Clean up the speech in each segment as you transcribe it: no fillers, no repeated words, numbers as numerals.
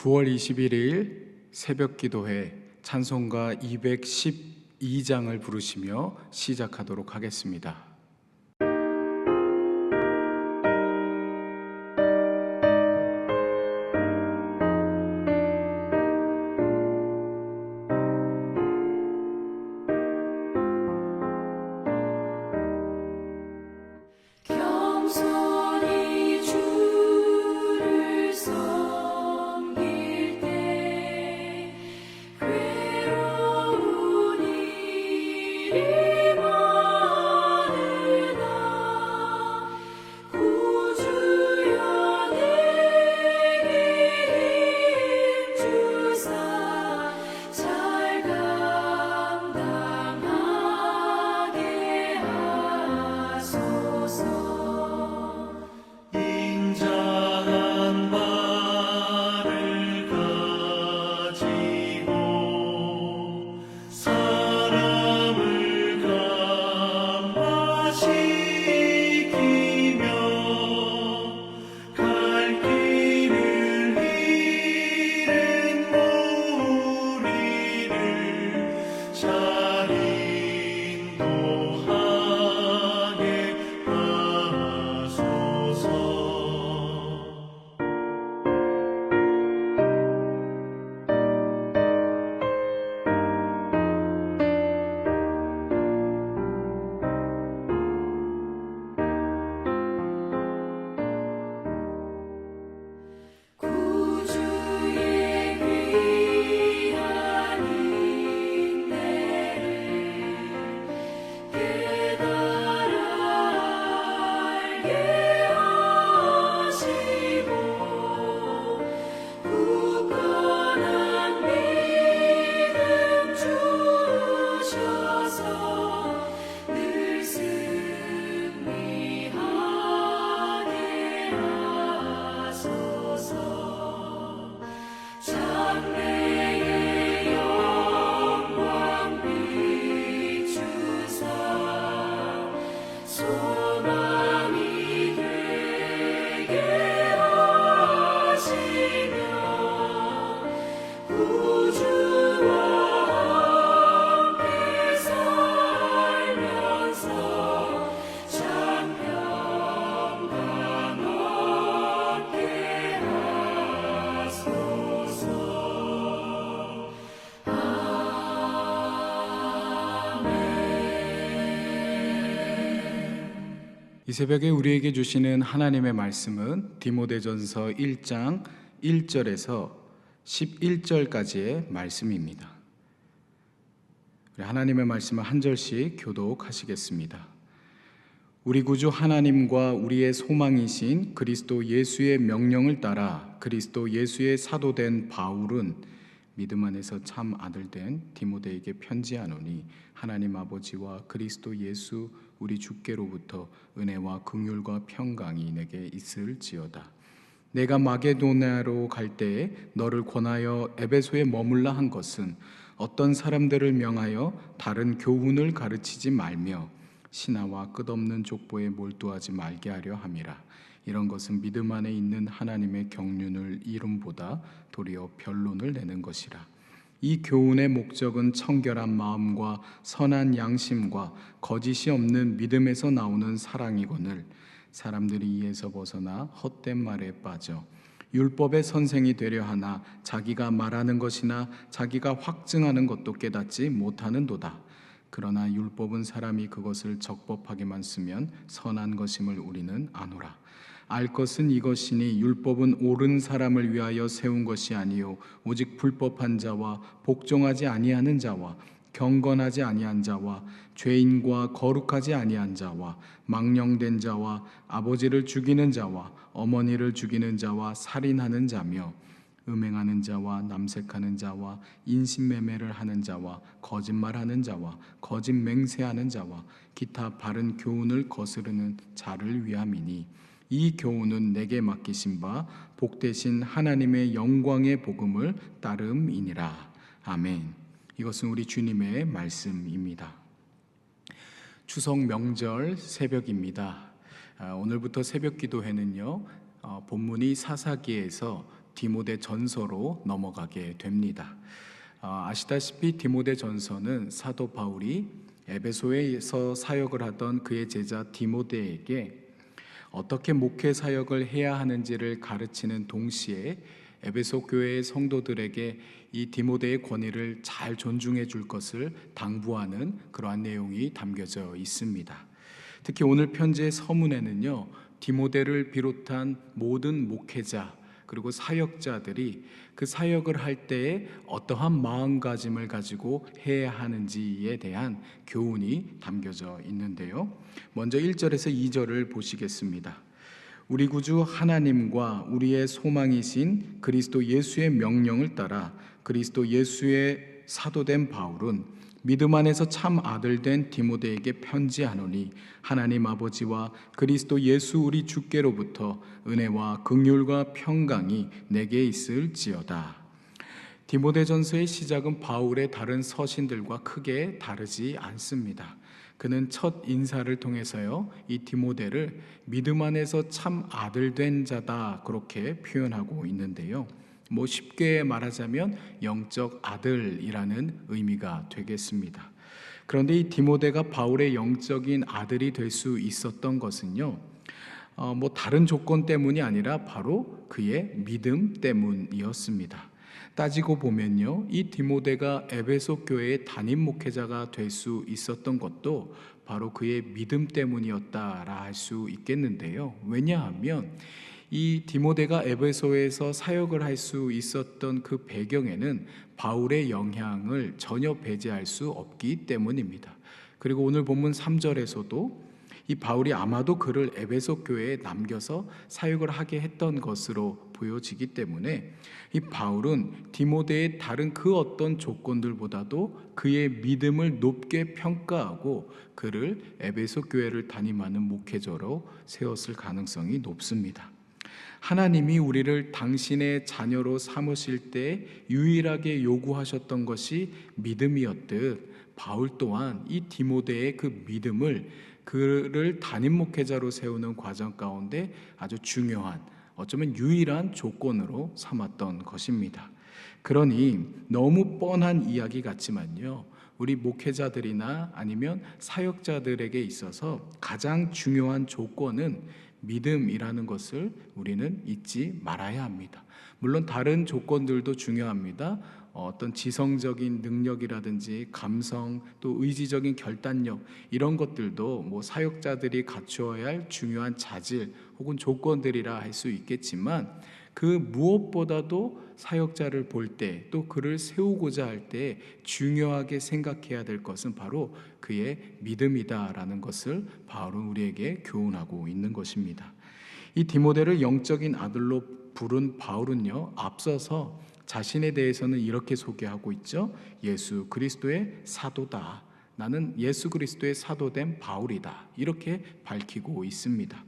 9월 21일 새벽 기도회 찬송가 212장을 부르시며 시작하도록 하겠습니다. 이 새벽에 우리에게 주시는 하나님의 말씀은 디모데전서 1장 1절에서 11절까지의 말씀입니다. 우리 하나님의 말씀을 한 절씩 교독하시겠습니다. 우리 구주 하나님과 우리의 소망이신 그리스도 예수의 명령을 따라 그리스도 예수의 사도된 바울은 믿음 안에서 참 아들 된 디모데에게 편지하노니 하나님 아버지와 그리스도 예수 우리 주께로부터 은혜와 긍휼과 평강이 내게 있을지어다. 내가 마게도냐로 갈 때에 너를 권하여 에베소에 머물라 한 것은 어떤 사람들을 명하여 다른 교훈을 가르치지 말며 신하와 끝없는 족보에 몰두하지 말게 하려 함이라. 이런 것은 믿음 안에 있는 하나님의 경륜을 이름보다 도리어 변론을 내는 것이라. 이 교훈의 목적은 청결한 마음과 선한 양심과 거짓이 없는 믿음에서 나오는 사랑이거늘 사람들이 이에서 벗어나 헛된 말에 빠져 율법의 선생이 되려 하나 자기가 말하는 것이나 자기가 확증하는 것도 깨닫지 못하는도다. 그러나 율법은 사람이 그것을 적법하게만 쓰면 선한 것임을 우리는 아노라. 알 것은 이것이니 율법은 옳은 사람을 위하여 세운 것이 아니요 오직 불법한 자와 복종하지 아니하는 자와 경건하지 아니한 자와 죄인과 거룩하지 아니한 자와 망령된 자와 아버지를 죽이는 자와 어머니를 죽이는 자와 살인하는 자며 음행하는 자와 남색하는 자와 인신매매를 하는 자와 거짓말하는 자와 거짓 맹세하는 자와 기타 바른 교훈을 거스르는 자를 위함이니 이 교훈은 내게 맡기신 바 복되신 하나님의 영광의 복음을 따름이니라. 아멘. 이것은 우리 주님의 말씀입니다. 추석 명절 새벽입니다. 오늘부터 새벽 기도회는요, 본문이 사사기에서 디모데 전서로 넘어가게 됩니다. 아시다시피 디모데 전서는 사도 바울이 에베소에서 사역을 하던 그의 제자 디모데에게 어떻게 목회 사역을 해야 하는지를 가르치는 동시에 에베소 교회의 성도들에게 이 디모데의 권위를 잘 존중해 줄 것을 당부하는 그러한 내용이 담겨져 있습니다. 특히 오늘 편지의 서문에는요, 디모데를 비롯한 모든 목회자 그리고 사역자들이 그 사역을 할 때에 어떠한 마음가짐을 가지고 해야 하는지에 대한 교훈이 담겨져 있는데요. 먼저 1절에서 2절을 보시겠습니다. 우리 구주 하나님과 우리의 소망이신 그리스도 예수의 명령을 따라 그리스도 예수의 사도된 바울은 믿음 안에서 참 아들 된 디모데에게 편지하노니 하나님 아버지와 그리스도 예수 우리 주께로부터 은혜와 긍휼과 평강이 내게 있을지어다. 디모데전서의 시작은 바울의 다른 서신들과 크게 다르지 않습니다. 그는 첫 인사를 통해서요, 이 디모데를 믿음 안에서 참 아들 된 자다 그렇게 표현하고 있는데요. 쉽게 말하자면 영적 아들이라는 의미가 되겠습니다. 그런데 이 디모데가 바울의 영적인 아들이 될 수 있었던 것은요, 다른 조건 때문이 아니라 바로 그의 믿음 때문이었습니다. 따지고 보면요, 이 디모데가 에베소 교회의 담임 목회자가 될 수 있었던 것도 바로 그의 믿음 때문이었다라 할 수 있겠는데요. 왜냐하면 이 디모데가 에베소에서 사역을 할 수 있었던 그 배경에는 바울의 영향을 전혀 배제할 수 없기 때문입니다. 그리고 오늘 본문 3절에서도 이 바울이 아마도 그를 에베소 교회에 남겨서 사역을 하게 했던 것으로 보여지기 때문에 이 바울은 디모데의 다른 그 어떤 조건들보다도 그의 믿음을 높게 평가하고 그를 에베소 교회를 담임하는 목회자로 세웠을 가능성이 높습니다. 하나님이 우리를 당신의 자녀로 삼으실 때 유일하게 요구하셨던 것이 믿음이었듯 바울 또한 이 디모데의 그 믿음을 그를 담임 목회자로 세우는 과정 가운데 아주 중요한, 어쩌면 유일한 조건으로 삼았던 것입니다. 그러니 너무 뻔한 이야기 같지만요, 우리 목회자들이나 아니면 사역자들에게 있어서 가장 중요한 조건은 믿음이라는 것을 우리는 잊지 말아야 합니다. 물론 다른 조건들도 중요합니다. 어떤 지성적인 능력이라든지 감성, 또 의지적인 결단력, 이런 것들도 사역자들이 갖추어야 할 중요한 자질 혹은 조건들이라 할 수 있겠지만, 그 무엇보다도 사역자를 볼 때, 또 그를 세우고자 할 때 중요하게 생각해야 될 것은 바로 그의 믿음이다라는 것을 바울은 우리에게 교훈하고 있는 것입니다. 이 디모데를 영적인 아들로 부른 바울은요, 앞서서 자신에 대해서는 이렇게 소개하고 있죠. 예수 그리스도의 사도다. 나는 예수 그리스도의 사도된 바울이다. 이렇게 밝히고 있습니다.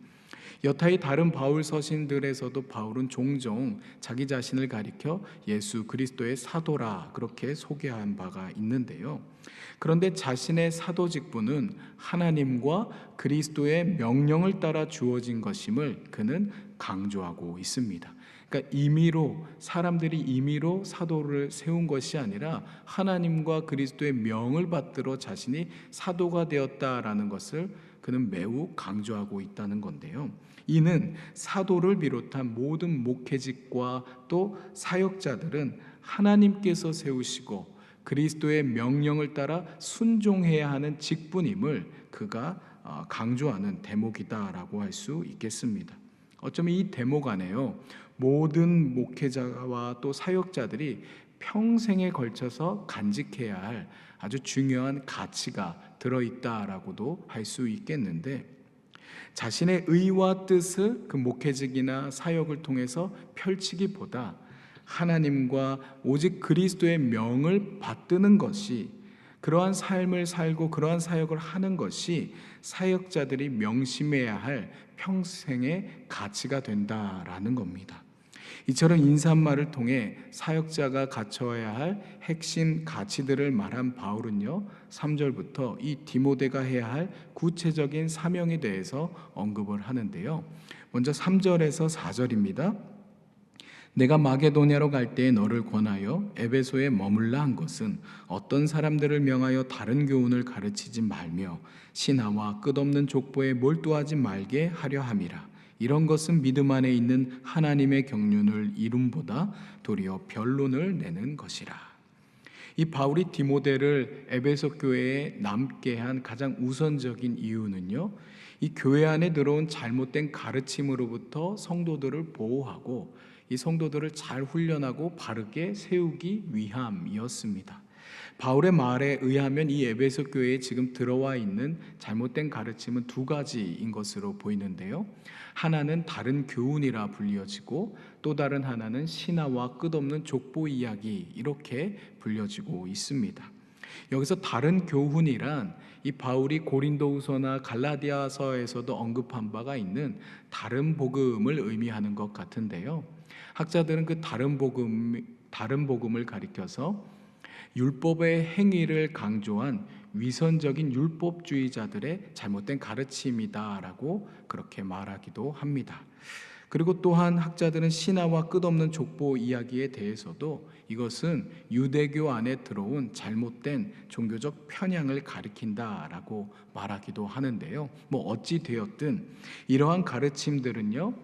여타의 다른 바울 서신들에서도 바울은 종종 자기 자신을 가리켜 예수 그리스도의 사도라 그렇게 소개한 바가 있는데요. 그런데 자신의 사도 직분은 하나님과 그리스도의 명령을 따라 주어진 것임을 그는 강조하고 있습니다. 그러니까 사람들이 임의로 사도를 세운 것이 아니라 하나님과 그리스도의 명을 받들어 자신이 사도가 되었다라는 것을 그는 매우 강조하고 있다는 건데요. 이는 사도를 비롯한 모든 목회직과 또 사역자들은 하나님께서 세우시고 그리스도의 명령을 따라 순종해야 하는 직분임을 그가 강조하는 대목이다라고 할 수 있겠습니다. 어쩌면 이 대목 안에요, 모든 목회자와 또 사역자들이 평생에 걸쳐서 간직해야 할 아주 중요한 가치가 들어있다라고도 할 수 있겠는데, 자신의 의와 뜻을 그 목회직이나 사역을 통해서 펼치기보다 하나님과 오직 그리스도의 명을 받드는 것이, 그러한 삶을 살고 그러한 사역을 하는 것이 사역자들이 명심해야 할 평생의 가치가 된다라는 겁니다. 이처럼 인사말을 통해 사역자가 갖춰야 할 핵심 가치들을 말한 바울은요, 3절부터 이 디모데가 해야 할 구체적인 사명에 대해서 언급을 하는데요. 먼저 3절에서 4절입니다. 내가 마게도냐로 갈 때에 너를 권하여 에베소에 머물라 한 것은 어떤 사람들을 명하여 다른 교훈을 가르치지 말며 신하와 끝없는 족보에 몰두하지 말게 하려 함이라. 이런 것은 믿음 안에 있는 하나님의 경륜을 이룸보다 도리어 변론을 내는 것이라. 이 바울이 디모데를 에베소 교회에 남게 한 가장 우선적인 이유는요, 이 교회 안에 들어온 잘못된 가르침으로부터 성도들을 보호하고 이 성도들을 잘 훈련하고 바르게 세우기 위함이었습니다. 바울의 말에 의하면 이 에베소 교회에 지금 들어와 있는 잘못된 가르침은 두 가지인 것으로 보이는데요. 하나는 다른 교훈이라 불려지고 또 다른 하나는 신화와 끝없는 족보 이야기, 이렇게 불려지고 있습니다. 여기서 다른 교훈이란 이 바울이 고린도후서나 갈라디아서에서도 언급한 바가 있는 다른 복음을 의미하는 것 같은데요. 학자들은 그 다른 복음을 가리켜서 율법의 행위를 강조한 위선적인 율법주의자들의 잘못된 가르침이다라고 그렇게 말하기도 합니다. 그리고 또한 학자들은 신화와 끝없는 족보 이야기에 대해서도 이것은 유대교 안에 들어온 잘못된 종교적 편향을 가리킨다라고 말하기도 하는데요. 어찌 되었든 이러한 가르침들은요,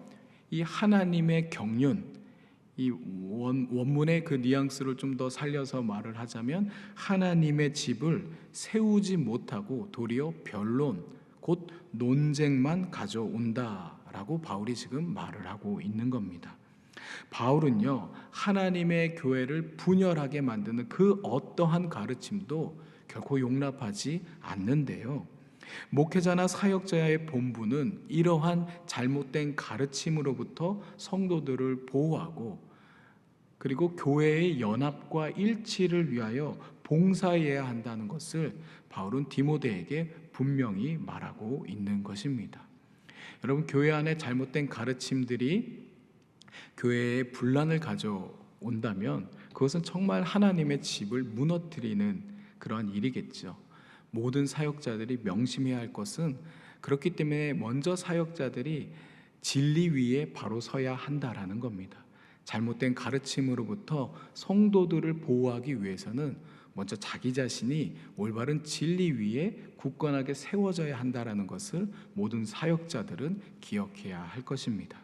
이 하나님의 경륜, 이 원문의 그 뉘앙스를 좀 더 살려서 말을 하자면 하나님의 집을 세우지 못하고 도리어 변론, 곧 논쟁만 가져온다라고 바울이 지금 말을 하고 있는 겁니다. 바울은요, 하나님의 교회를 분열하게 만드는 그 어떠한 가르침도 결코 용납하지 않는데요. 목회자나 사역자의 본분은 이러한 잘못된 가르침으로부터 성도들을 보호하고 그리고 교회의 연합과 일치를 위하여 봉사해야 한다는 것을 바울은 디모데에게 분명히 말하고 있는 것입니다. 여러분, 교회 안에 잘못된 가르침들이 교회에 분란을 가져온다면 그것은 정말 하나님의 집을 무너뜨리는 그러한 일이겠죠. 모든 사역자들이 명심해야 할 것은 그렇기 때문에 먼저 사역자들이 진리 위에 바로 서야 한다라는 겁니다. 잘못된 가르침으로부터 성도들을 보호하기 위해서는 먼저 자기 자신이 올바른 진리 위에 굳건하게 세워져야 한다라는 것을 모든 사역자들은 기억해야 할 것입니다.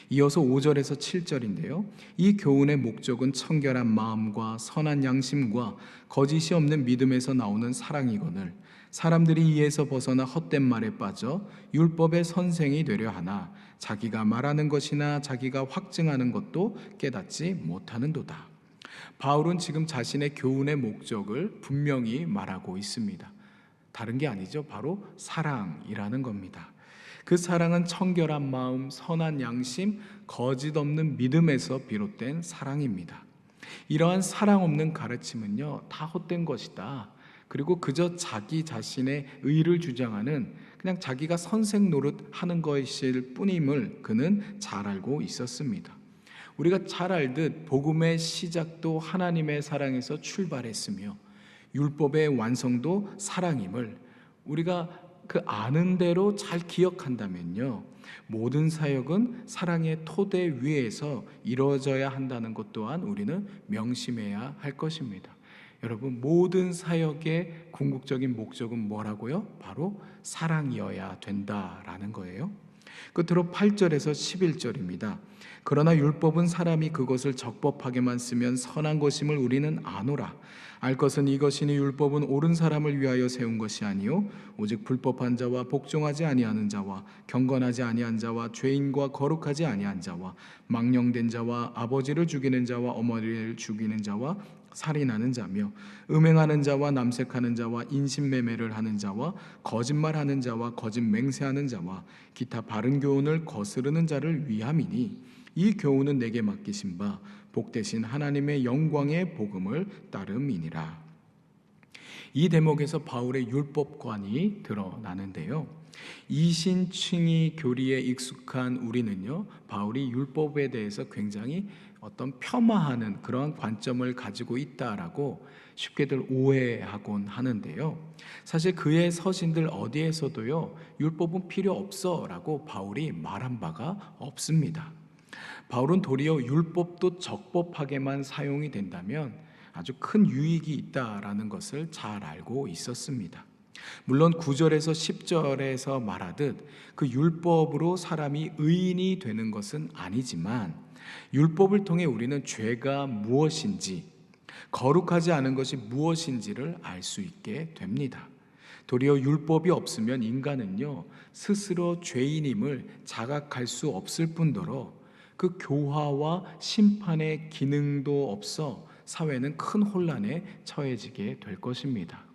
이어서 5절에서 7절인데요. 이 교훈의 목적은 청결한 마음과 선한 양심과 거짓이 없는 믿음에서 나오는 사랑이거늘 사람들이 이에서 벗어나 헛된 말에 빠져 율법의 선생이 되려 하나 자기가 말하는 것이나 자기가 확증하는 것도 깨닫지 못하는도다. 바울은 지금 자신의 교훈의 목적을 분명히 말하고 있습니다. 다른 게 아니죠. 바로 사랑이라는 겁니다. 그 사랑은 청결한 마음, 선한 양심, 거짓 없는 믿음에서 비롯된 사랑입니다. 이러한 사랑 없는 가르침은요, 다 헛된 것이다. 그리고 그저 자기 자신의 의를 주장하는 그냥 자기가 선생 노릇 하는 것일 뿐임을 그는 잘 알고 있었습니다. 우리가 잘 알듯 복음의 시작도 하나님의 사랑에서 출발했으며 율법의 완성도 사랑임을 우리가 그 아는 대로 잘 기억한다면요, 모든 사역은 사랑의 토대 위에서 이루어져야 한다는 것 또한 우리는 명심해야 할 것입니다. 여러분, 모든 사역의 궁극적인 목적은 뭐라고요? 바로 사랑이어야 된다라는 거예요. 끝으로 8절에서 11절입니다. 그러나 율법은 사람이 그것을 적법하게만 쓰면 선한 것임을 우리는 아노라. 알 것은 이것이니 율법은 옳은 사람을 위하여 세운 것이 아니요 오직 불법한 자와 복종하지 아니하는 자와 경건하지 아니한 자와 죄인과 거룩하지 아니한 자와 망령된 자와 아버지를 죽이는 자와 어머니를 죽이는 자와 살인하는 자며 음행하는 자와 남색하는 자와 인신매매를 하는 자와 거짓말하는 자와 거짓 맹세하는 자와 기타 바른 교훈을 거스르는 자를 위함이니 이 교훈은 내게 맡기신 바 복되신 하나님의 영광의 복음을 따름이니라. 이 대목에서 바울의 율법관이 드러나는데요. 이신칭의 교리에 익숙한 우리는요, 바울이 율법에 대해서 굉장히 어떤 폄하하는 그러한 관점을 가지고 있다라고 쉽게들 오해하곤 하는데요. 사실 그의 서신들 어디에서도요, 율법은 필요 없어라고 바울이 말한 바가 없습니다. 바울은 도리어 율법도 적법하게만 사용이 된다면 아주 큰 유익이 있다라는 것을 잘 알고 있었습니다. 물론 9절에서 10절에서 말하듯 그 율법으로 사람이 의인이 되는 것은 아니지만 율법을 통해 우리는 죄가 무엇인지, 거룩하지 않은 것이 무엇인지를 알 수 있게 됩니다. 도리어 율법이 없으면 인간은요, 스스로 죄인임을 자각할 수 없을 뿐더러 그 교화와 심판의 기능도 없어 사회는 큰 혼란에 처해지게 될 것입니다.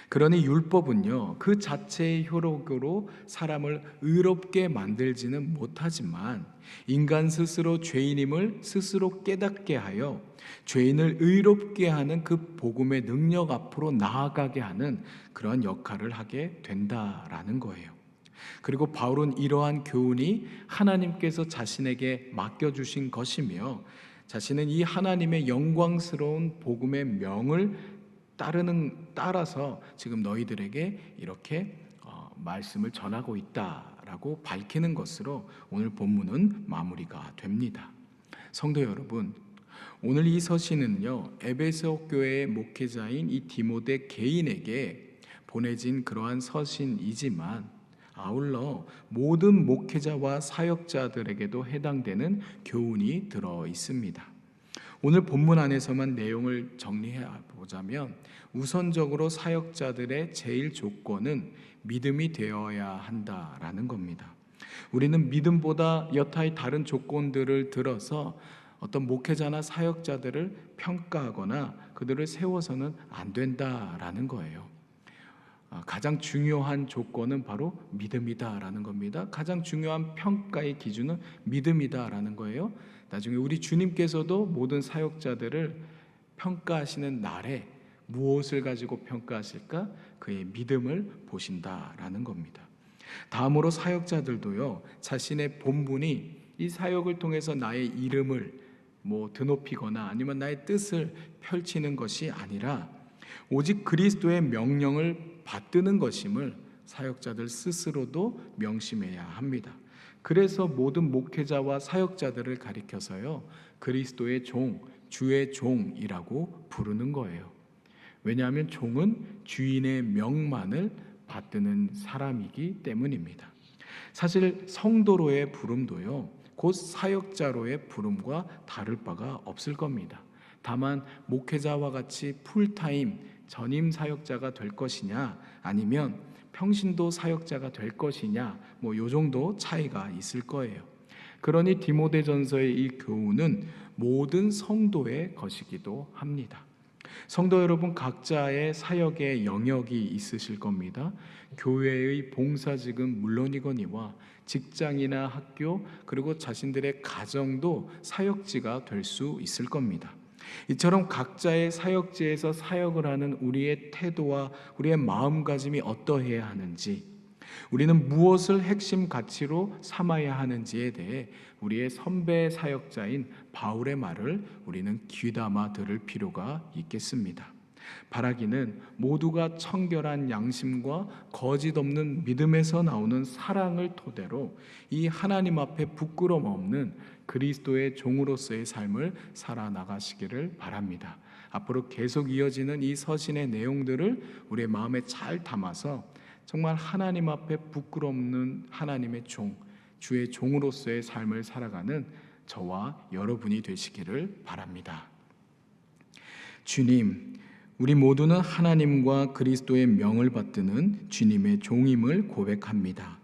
그러니 율법은요, 그 자체의 효력으로 사람을 의롭게 만들지는 못하지만 인간 스스로 죄인임을 스스로 깨닫게 하여 죄인을 의롭게 하는 그 복음의 능력 앞으로 나아가게 하는 그런 역할을 하게 된다라는 거예요. 그리고 바울은 이러한 교훈이 하나님께서 자신에게 맡겨주신 것이며 자신은 이 하나님의 영광스러운 복음의 명을 따라서 지금 너희들에게 이렇게 말씀을 전하고 있다라고 밝히는 것으로 오늘 본문은 마무리가 됩니다. 성도 여러분, 오늘 이 서신은요, 에베소 교회의 목회자인 이 디모데 개인에게 보내진 그러한 서신이지만 아울러 모든 목회자와 사역자들에게도 해당되는 교훈이 들어 있습니다. 오늘 본문 안에서만 내용을 정리해 보자면 우선적으로 사역자들의 제일 조건은 믿음이 되어야 한다라는 겁니다. 우리는 믿음보다 여타의 다른 조건들을 들어서 어떤 목회자나 사역자들을 평가하거나 그들을 세워서는 안 된다라는 거예요. 가장 중요한 조건은 바로 믿음이다라는 겁니다. 가장 중요한 평가의 기준은 믿음이다라는 거예요. 나중에 우리 주님께서도 모든 사역자들을 평가하시는 날에 무엇을 가지고 평가하실까? 그의 믿음을 보신다라는 겁니다. 다음으로 사역자들도요, 자신의 본분이 이 사역을 통해서 나의 이름을 드높이거나 아니면 나의 뜻을 펼치는 것이 아니라 오직 그리스도의 명령을 받드는 것임을 사역자들 스스로도 명심해야 합니다. 그래서 모든 목회자와 사역자들을 가리켜서요, 그리스도의 종, 주의 종이라고 부르는 거예요. 왜냐하면 종은 주인의 명만을 받드는 사람이기 때문입니다. 사실 성도로의 부름도요, 곧 사역자로의 부름과 다를 바가 없을 겁니다. 다만 목회자와 같이 풀타임 전임 사역자가 될 것이냐 아니면 평신도 사역자가 될 것이냐 요 정도 차이가 있을 거예요. 그러니 디모데전서의 이 교훈은 모든 성도의 것이기도 합니다. 성도 여러분, 각자의 사역의 영역이 있으실 겁니다. 교회의 봉사직은 물론이거니와 직장이나 학교 그리고 자신들의 가정도 사역지가 될 수 있을 겁니다. 이처럼 각자의 사역지에서 사역을 하는 우리의 태도와 우리의 마음가짐이 어떠해야 하는지, 우리는 무엇을 핵심 가치로 삼아야 하는지에 대해 우리의 선배 사역자인 바울의 말을 우리는 귀담아 들을 필요가 있겠습니다. 바라기는 모두가 청결한 양심과 거짓 없는 믿음에서 나오는 사랑을 토대로 이 하나님 앞에 부끄럼 없는 그리스도의 종으로서의 삶을 살아나가시기를 바랍니다. 앞으로 계속 이어지는 이 서신의 내용들을 우리의 마음에 잘 담아서 정말 하나님 앞에 부끄럽는 하나님의 종, 주의 종으로서의 삶을 살아가는 저와 여러분이 되시기를 바랍니다. 주님, 우리 모두는 하나님과 그리스도의 명을 받드는 주님의 종임을 고백합니다.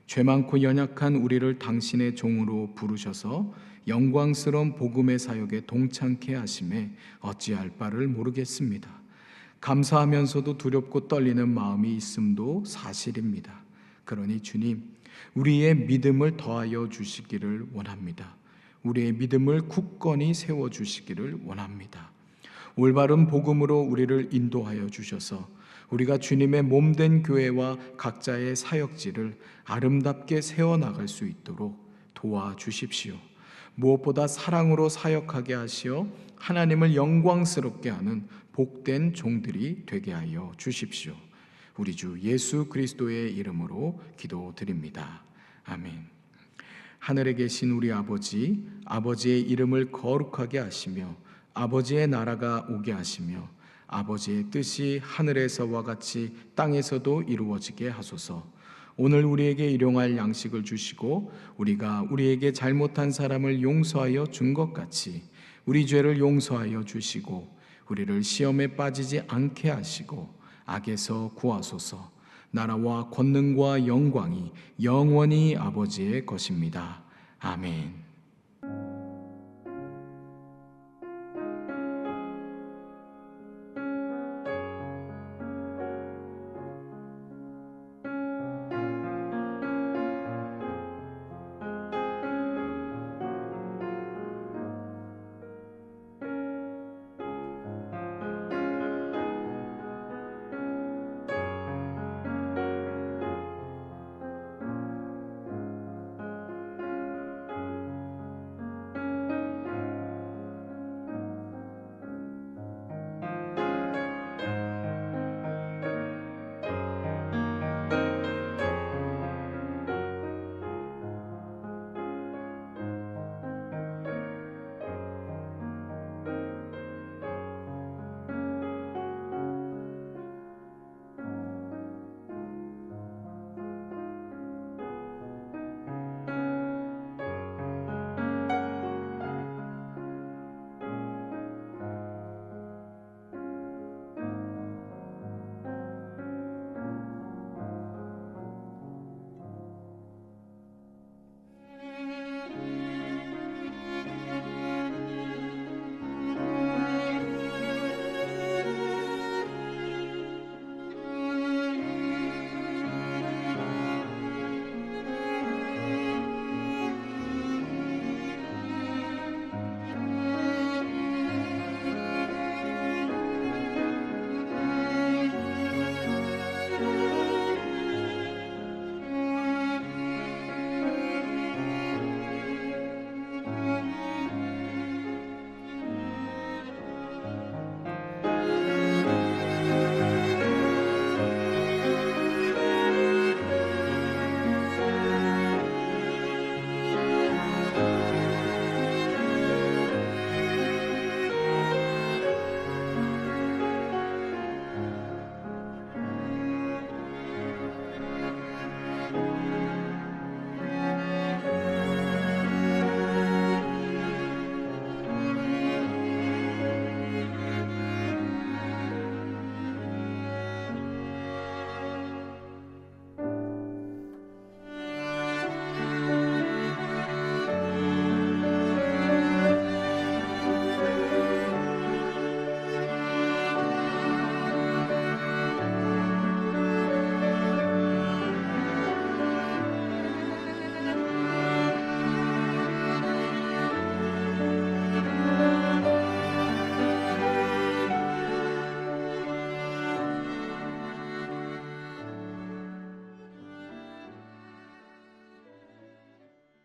죄 많고 연약한 우리를 당신의 종으로 부르셔서 영광스러운 복음의 사역에 동참케 하심에 어찌할 바를 모르겠습니다. 감사하면서도 두렵고 떨리는 마음이 있음도 사실입니다. 그러니 주님, 우리의 믿음을 더하여 주시기를 원합니다. 우리의 믿음을 굳건히 세워주시기를 원합니다. 올바른 복음으로 우리를 인도하여 주셔서 우리가 주님의 몸된 교회와 각자의 사역지를 아름답게 세워나갈 수 있도록 도와주십시오. 무엇보다 사랑으로 사역하게 하시어 하나님을 영광스럽게 하는 복된 종들이 되게 하여 주십시오. 우리 주 예수 그리스도의 이름으로 기도드립니다. 아멘. 하늘에 계신 우리 아버지, 아버지의 이름을 거룩하게 하시며 아버지의 나라가 오게 하시며 아버지의 뜻이 하늘에서와 같이 땅에서도 이루어지게 하소서. 오늘 우리에게 일용할 양식을 주시고 우리가 우리에게 잘못한 사람을 용서하여 준 것 같이 우리 죄를 용서하여 주시고 우리를 시험에 빠지지 않게 하시고 악에서 구하소서. 나라와 권능과 영광이 영원히 아버지의 것입니다. 아멘.